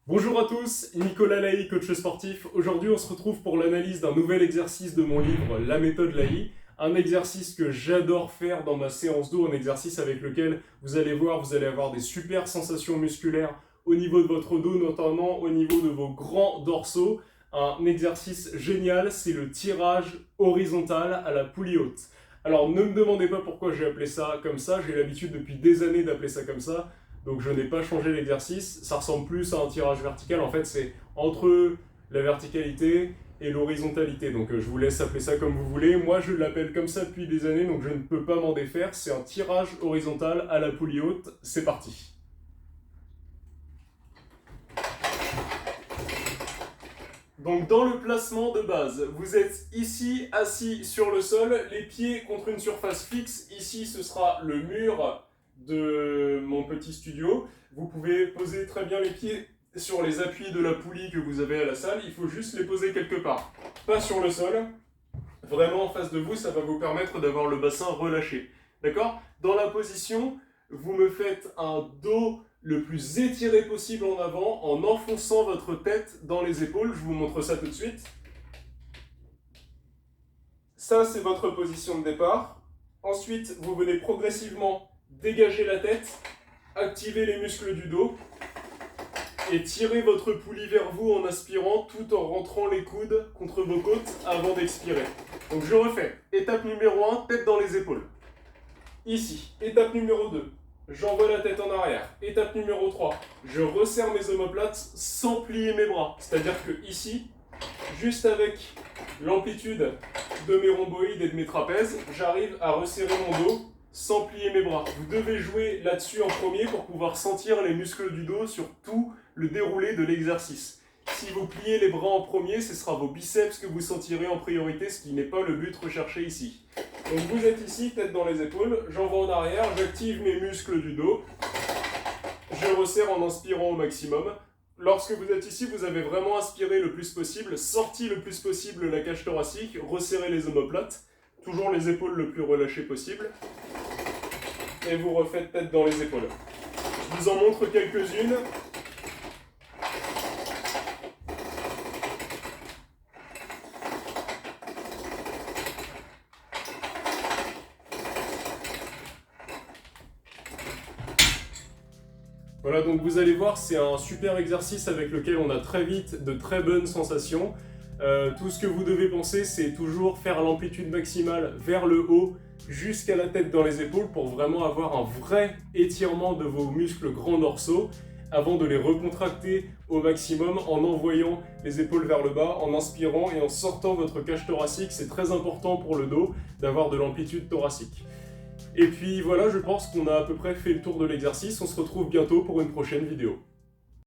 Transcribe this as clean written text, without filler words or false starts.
Bonjour à tous, Nicolas Laï, coach sportif. Aujourd'hui, on se retrouve pour l'analyse d'un nouvel exercice de mon livre La méthode Laï. Un exercice que j'adore faire dans ma séance d'eau, un exercice avec lequel vous allez voir, vous allez avoir des super sensations musculaires au niveau de votre dos, notamment au niveau de vos grands dorsaux. Un exercice génial, c'est le tirage horizontal à la poulie haute. Alors ne me demandez pas pourquoi j'ai appelé ça comme ça, j'ai l'habitude depuis des années d'appeler ça comme ça. Donc je n'ai pas changé l'exercice, ça ressemble plus à un tirage vertical, en fait c'est entre la verticalité et l'horizontalité, donc je vous laisse appeler ça comme vous voulez. Moi je l'appelle comme ça depuis des années, donc je ne peux pas m'en défaire, c'est un tirage horizontal à la poulie haute, c'est parti. Donc dans le placement de base, vous êtes ici assis sur le sol, les pieds contre une surface fixe, ici ce sera le mur de mon petit studio. Vous pouvez poser très bien les pieds sur les appuis de la poulie que vous avez à la salle, il faut juste les poser quelque part, pas sur le sol, vraiment en face de vous, ça va vous permettre d'avoir le bassin relâché. D'accord? Dans la position, vous me faites un dos le plus étiré possible en avant en enfonçant votre tête dans les épaules. Je vous montre ça tout de suite. Ça, c'est votre position de départ. Ensuite, vous venez progressivement dégager la tête, activer les muscles du dos et tirer votre poulie vers vous en aspirant tout en rentrant les coudes contre vos côtes avant d'expirer. Donc je refais. Étape numéro 1, tête dans les épaules. Ici. Étape numéro 2. J'envoie la tête en arrière. Étape numéro 3. Je resserre mes omoplates sans plier mes bras. C'est-à-dire que ici, juste avec l'amplitude de mes rhomboïdes et de mes trapèzes, j'arrive à resserrer mon dos sans plier mes bras. Vous devez jouer là-dessus en premier pour pouvoir sentir les muscles du dos sur tout le déroulé de l'exercice. Si vous pliez les bras en premier, ce sera vos biceps que vous sentirez en priorité, ce qui n'est pas le but recherché ici. Donc vous êtes ici, tête dans les épaules, j'envoie en arrière, j'active mes muscles du dos, je resserre en inspirant au maximum. Lorsque vous êtes ici, vous avez vraiment inspiré le plus possible, sorti le plus possible la cage thoracique, resserrez les omoplates, toujours les épaules le plus relâchées possible, et vous refaites tête dans les épaules. Je vous en montre quelques-unes. Voilà, donc vous allez voir, c'est un super exercice avec lequel on a très vite de très bonnes sensations. Tout ce que vous devez penser, c'est toujours faire l'amplitude maximale vers le haut jusqu'à la tête dans les épaules pour vraiment avoir un vrai étirement de vos muscles grands dorsaux avant de les recontracter au maximum en envoyant les épaules vers le bas, en inspirant et en sortant votre cage thoracique. C'est très important pour le dos d'avoir de l'amplitude thoracique. Et puis voilà, je pense qu'on a à peu près fait le tour de l'exercice. On se retrouve bientôt pour une prochaine vidéo.